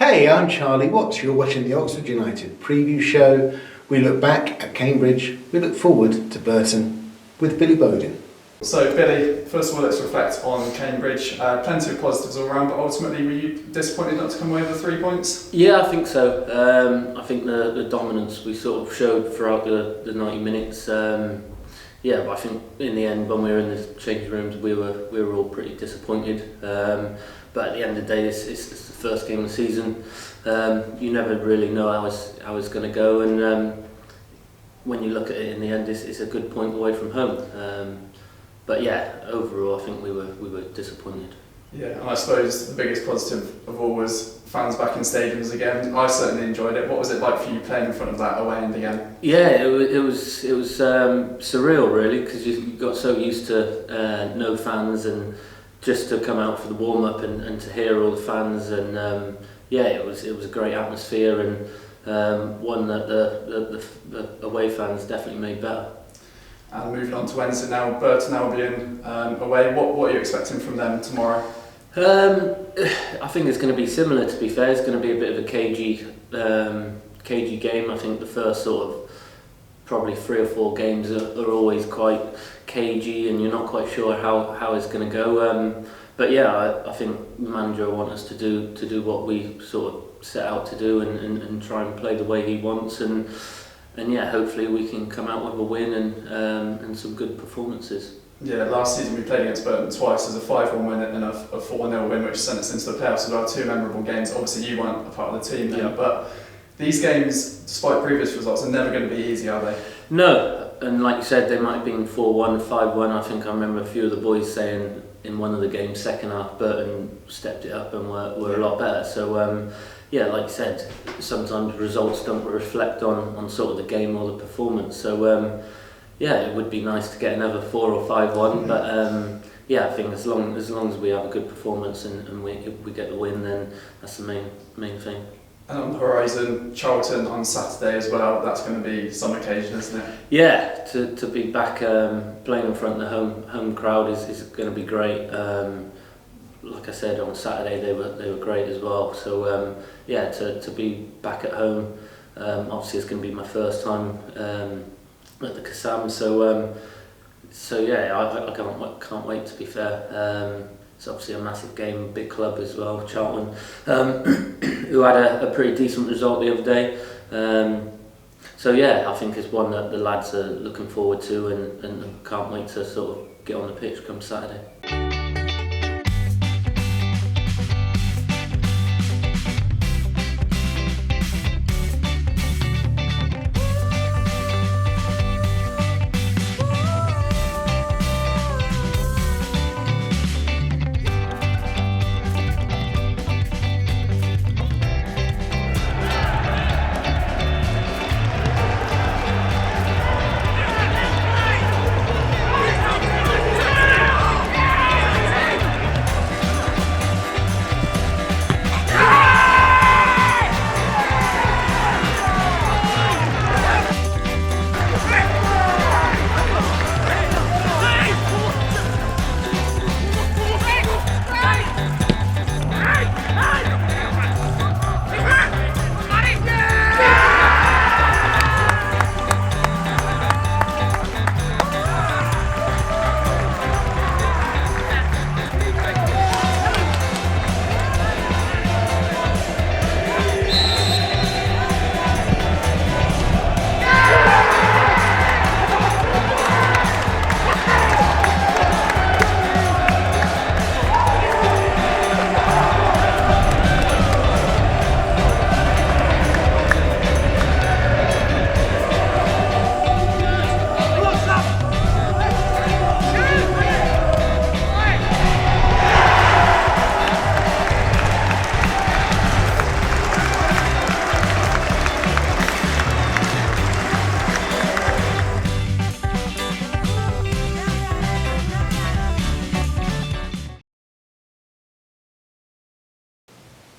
Hey, I'm Charlie Watts. You're watching the Oxford United preview show. We look back at Cambridge, we look forward to Burton with Billy Bowden. So Billy, first of all let's reflect on Cambridge. Plenty of positives all around, but ultimately were you disappointed not to come away with the 3 points? Yeah, I think so. I think the dominance we sort of showed throughout the 90 minutes. But I think in the end when we were in the changing rooms we were all pretty disappointed. But at the end of the day it's the first game of the season. You never really know how it's going to go, and when you look at it in the end it's a good point away from home. But yeah, overall I think we were disappointed. Yeah, and I suppose the biggest positive of all was fans back in stadiums again. I certainly enjoyed it. What was it like for you playing in front of that away end again? Yeah, it was surreal really, because you got so used to no fans, and just to come out for the warm up and to hear all the fans, and it was a great atmosphere, and one that the away fans definitely made better. And moving on to Wednesday now, Burton Albion away. What are you expecting from them tomorrow? I think it's going to be similar, to be fair. It's going to be a bit of a cagey game. I think the first sort of probably 3 or 4 games are always quite cagey, and you're not quite sure how it's going to go. But yeah, I think the manager will want us to do what we sort of set out to do, and try and play the way he wants, and yeah, hopefully we can come out with a win and some good performances. Yeah, last season we played against Burton twice as a 5-1 win and a 4-0 win, which sent us into the playoffs as well. 2 memorable games. Obviously you weren't a part of the team then, but these games, despite previous results, are never going to be easy, are they? No, and like you said, they might have been 4-1, 5-1. I think I remember a few of the boys saying in one of the games, second half, Burton stepped it up and were a lot better. So yeah, like you said, sometimes results don't reflect on sort of the game or the performance. So yeah, it would be nice to get another 4 or 5-1, but yeah, I think as long as we have a good performance and we get the win, then that's the main thing. And on the horizon, Charlton on Saturday as well. That's going to be some occasion, isn't it? Yeah, to be back playing in front of the home crowd is going to be great. Like I said, on Saturday they were great as well. So yeah, to be back at home, obviously it's going to be my first time at the Kassam. So yeah, I can't wait, to be fair. It's obviously a massive game, big club as well, Charlton, who had a pretty decent result the other day. So yeah, I think it's one that the lads are looking forward to, and can't wait to sort of get on the pitch come Saturday.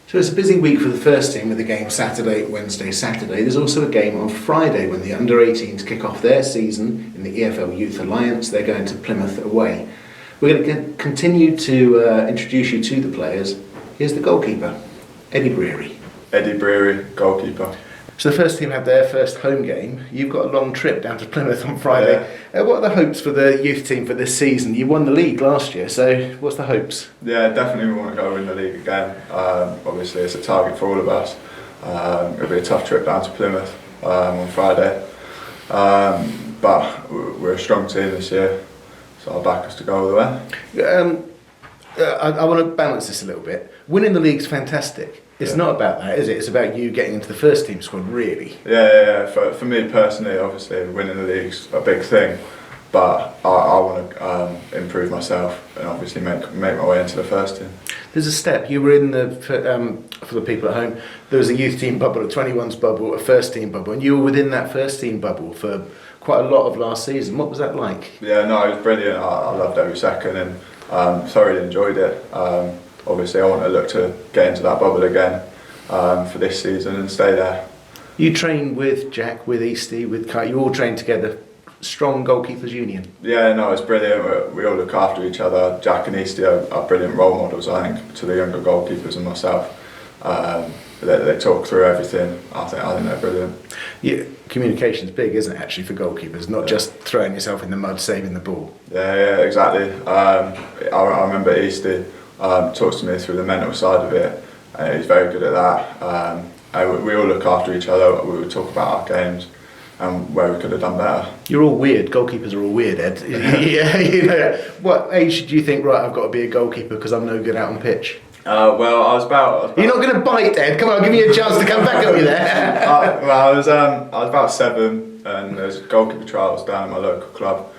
So it's a busy week for the first team with the game Saturday, Wednesday, Saturday. There's also a game on Friday when the under-18s kick off their season in the EFL Youth Alliance. They're going to Plymouth away. We're going to continue to introduce you to the players. Here's the goalkeeper, Eddie Breary. Eddie Brewery, goalkeeper. So the first team had their first home game. You've got a long trip down to Plymouth on Friday. What are the hopes for the youth team for this season? You won the league last year, so what's the hopes? Yeah, definitely we want to go win the league again. Obviously it's a target for all of us. It'll be a tough trip down to Plymouth on Friday. But we're a strong team this year, so I'll back us to go all the way. I want to balance this a little bit. Winning the league's fantastic. It's not about that, is it? It's about you getting into the first team squad, really. Yeah. For me personally, obviously winning the league's a big thing, but I want to improve myself and obviously make my way into the first team. There's a step. You were in the for the people at home. There was a youth team bubble, a 21s bubble, a first team bubble, and you were within that first team bubble for quite a lot of last season. What was that like? Yeah, no, it was brilliant. I loved every second and thoroughly enjoyed it. Obviously, I want to look to get into that bubble again for this season and stay there. You train with Jack, with Eastie, with Kai. You all train together. Strong goalkeepers union. Yeah, no, it's brilliant. We all look after each other. Jack and Eastie are brilliant role models, I think, to the younger goalkeepers and myself. They talk through everything. I think they're brilliant. Yeah, communication's big, isn't it, actually, for goalkeepers? Not just throwing yourself in the mud, saving the ball. Yeah, exactly. I remember Eastie talks to me through the mental side of it. He's very good at that. We all look after each other. We would talk about our games and where we could have done better. You're all weird. Goalkeepers are all weird, Ed. Yeah, you know. What age do you think, right, I've got to be a goalkeeper because I'm no good out on pitch? Well, I was about... You're not going to bite, Ed. Come on, give me a chance to come back at me there. I was about 7 and there's goalkeeper trials down at my local club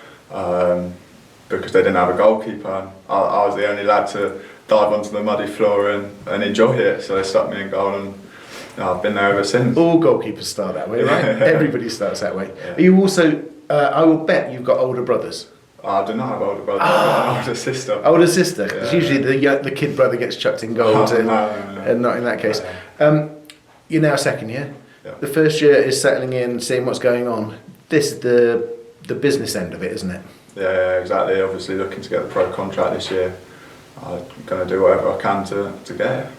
because they didn't have a goalkeeper. I was the only lad to dive onto the muddy floor and enjoy it, so they stuck me in goal and I've been there ever since. All goalkeepers start that way, right? Everybody starts that way. Yeah. Are you also, I will bet you've got older brothers. I do not have older brothers, I've got an older sister. Older sister? Because usually the kid brother gets chucked in goal and not in that case. You're now second year. Yeah. The first year is settling in, seeing what's going on. This is the business end of it, isn't it? Yeah, exactly. Obviously looking to get the pro contract this year. I'm going to do whatever I can to get it.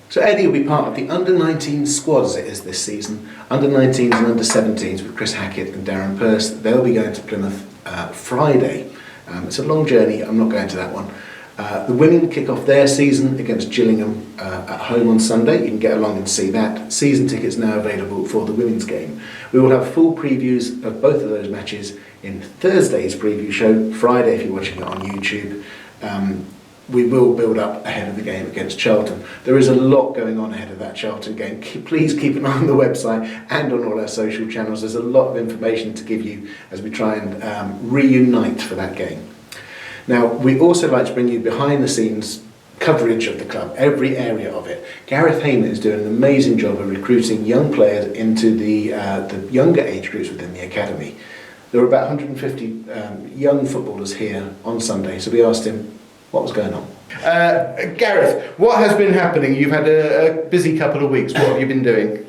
So Eddie will be part of the under-19 squad as it is this season. Under-19s and under-17s with Chris Hackett and Darren Purse. They'll be going to Plymouth Friday. It's a long journey, I'm not going to that one. The women kick off their season against Gillingham at home on Sunday. You can get along and see that. Season tickets now available for the women's game. We will have full previews of both of those matches in Thursday's preview show, Friday if you're watching it on YouTube. We will build up ahead of the game against Charlton. There is a lot going on ahead of that Charlton game. Please keep an eye on the website and on all our social channels. There's a lot of information to give you as we try and reunite for that game. Now, we also like to bring you behind the scenes coverage of the club, every area of it. Gareth Heyman is doing an amazing job of recruiting young players into the younger age groups within the academy. There were about 150 young footballers here on Sunday, so we asked him what was going on. Gareth, what has been happening? You've had a busy couple of weeks. What have you been doing?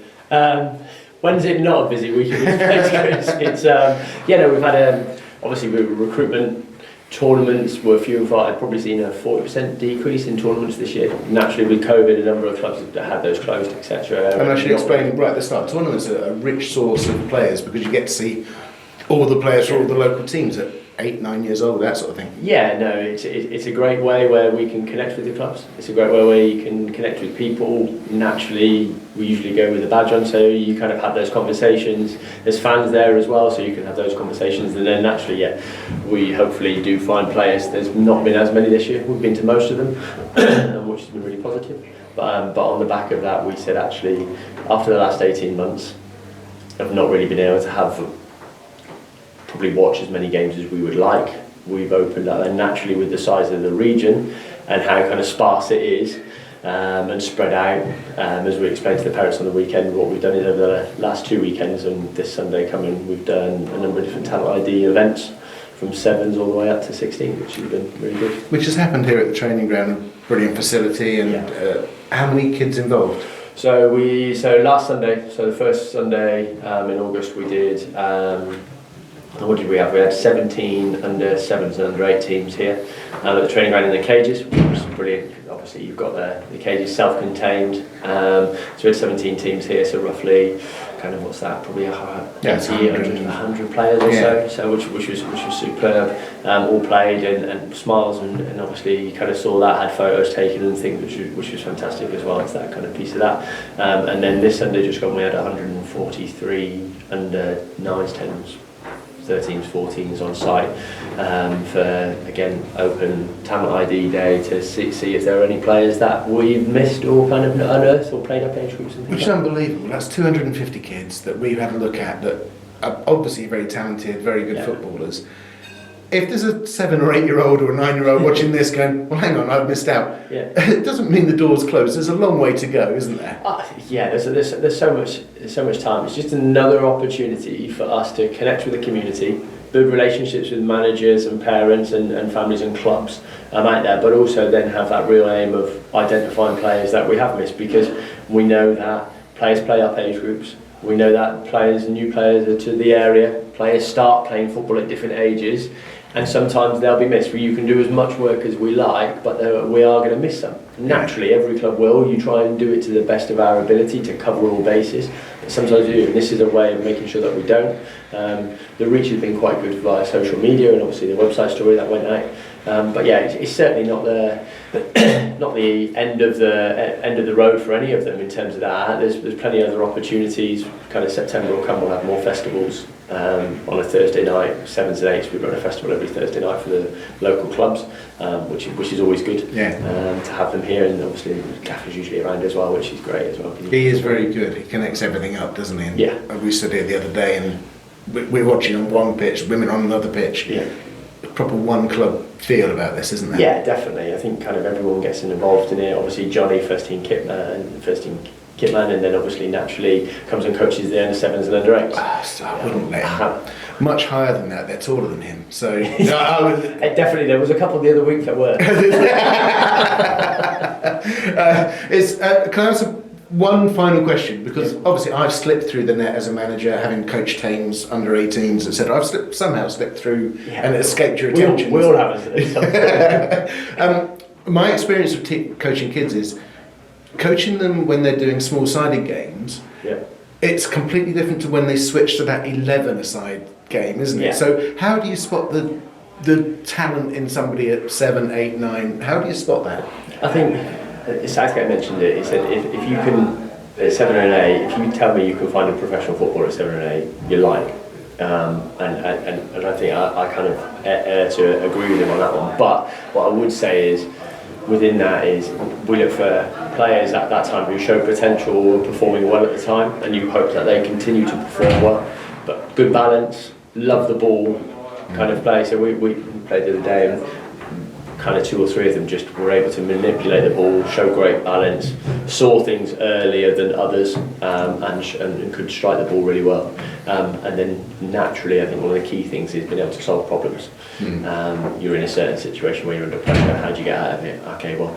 When's it not a busy week? It's we've had obviously recruitment tournaments were few and far. I've probably seen a 40% decrease in tournaments this year. Naturally, with COVID, a number of clubs have had those closed, etc. I'm actually explaining right at the start. Tournaments are a rich source of players because you get to see all the players for all the local teams at 8, 9 years old, that sort of thing. Yeah, no, it's a great way where we can connect with the clubs. It's a great way where you can connect with people. Naturally, we usually go with a badge on, so you kind of have those conversations. There's fans there as well, so you can have those conversations. And then naturally, we hopefully do find players. There's not been as many this year. We've been to most of them, which has been really positive. But on the back of that, we said actually, after the last 18 months, I've not really been able to have probably watch as many games as we would like. We've opened up, and naturally with the size of the region and how kind of sparse it is and spread out, as we explained to the parents on the weekend, what we've done is over the last 2 weekends and this Sunday coming, we've done a number of different talent ID events from 7s all the way up to 16, which has been really good. Which has happened here at the training ground, brilliant facility, and how many kids involved? So last Sunday, so the first Sunday in August we did what did we have? We had 17 under 7s and under 8 teams here at the training ground in the cages, which was brilliant. Obviously, you've got the cages self-contained. So we had 17 teams here, so roughly, kind of what's that? Probably 100 players or so which was superb. All played and smiles and obviously you kind of saw that, had photos taken and things, which was fantastic as well. It's that kind of piece of that. And then this Sunday just gone, we had 143 under 9s, 10s. 13s, 14s on site for, again, open talent ID day to see if there are any players that we've missed or kind of unearthed or played up age groups and things. Which is unbelievable. That's 250 kids that we've had a look at that are obviously very talented, very good footballers. If there's a 7 or 8 year old or a 9 year old watching this going, well, hang on, I've missed out. Yeah. It doesn't mean the door's closed. There's a long way to go, isn't there? There's so much time. It's just another opportunity for us to connect with the community, build relationships with managers and parents and families and clubs out there, but also then have that real aim of identifying players that we have missed, because we know that players play up age groups. We know that new players are to the area. Players start playing football at different ages, and sometimes they'll be missed. You can do as much work as we like, but we are going to miss some. Naturally, every club will. You try and do it to the best of our ability to cover all bases, but sometimes you do, and this is a way of making sure that we don't. The reach has been quite good via social media, and obviously the website story that went out. But yeah, it's certainly not the end of the road for any of them in terms of that. There's plenty of other opportunities. Kind of September will come. We'll have more festivals on a Thursday night. 7s and 8s. We run a festival every Thursday night for the local clubs, which is always good. To have them here, and obviously Gaffer's usually around as well, which is great as well. He is very good. He connects everything up, doesn't he? And yeah. We stood here the other day, and we're watching on one pitch, women on another pitch. Yeah. Proper one club feel about this, isn't there? Yeah, definitely. I think kind of everyone gets involved in it. Obviously Johnny, first team kitman, and then obviously naturally comes and coaches the under 7s and under 8s. So I wouldn't let him. Much higher than that. They're taller than him. So definitely, there was a couple the other week that were. Can I ask one final question? Because obviously I've slipped through the net as a manager, having coached teams, under 18s, etc. I've somehow slipped through and it escaped your attention. We all have it. My experience of coaching kids is coaching them when they're doing small-sided games. Yeah. It's completely different to when they switch to that 11-a-side game, isn't it? So how do you spot the talent in somebody at 7, 8, 9? How do you spot that? I think Southgate mentioned it. He said if you can, at 7 and 8, if you tell me you can find a professional footballer at 7 and 8, you're lying. And I think I kind of err to agree with him on that one. But what I would say is, within that is we look for players at that time who show potential or performing well at the time, and you hope that they continue to perform well. But good balance, love the ball kind of play. So we played the other day, and kind of 2 or 3 of them just were able to manipulate the ball, show great balance, saw things earlier than others, and could strike the ball really well. And then naturally, I think one of the key things is being able to solve problems. You're in a certain situation where you're under pressure. How do you get out of it? Okay, well,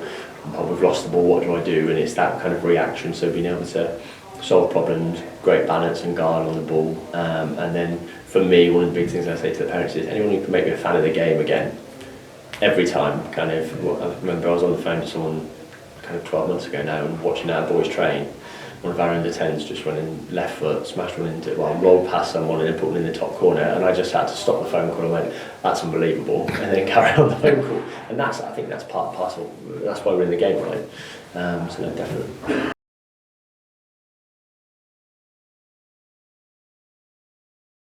we've lost the ball. What do I do? And it's that kind of reaction. So being able to solve problems, great balance and guard on the ball. And then for me, one of the big things I say to the parents is anyone who can make me a fan of the game again. Every time, kind of, I remember I was on the phone to someone kind of 12 months ago now and watching our boys train. One of our under 10s just running left foot, smashed one into, rolled past someone and then put one in the top corner, and I just had to stop the phone call and went, that's unbelievable, and then carry on the phone call. And I think that's part and parcel, that's why we're in the game, right? So no, definitely.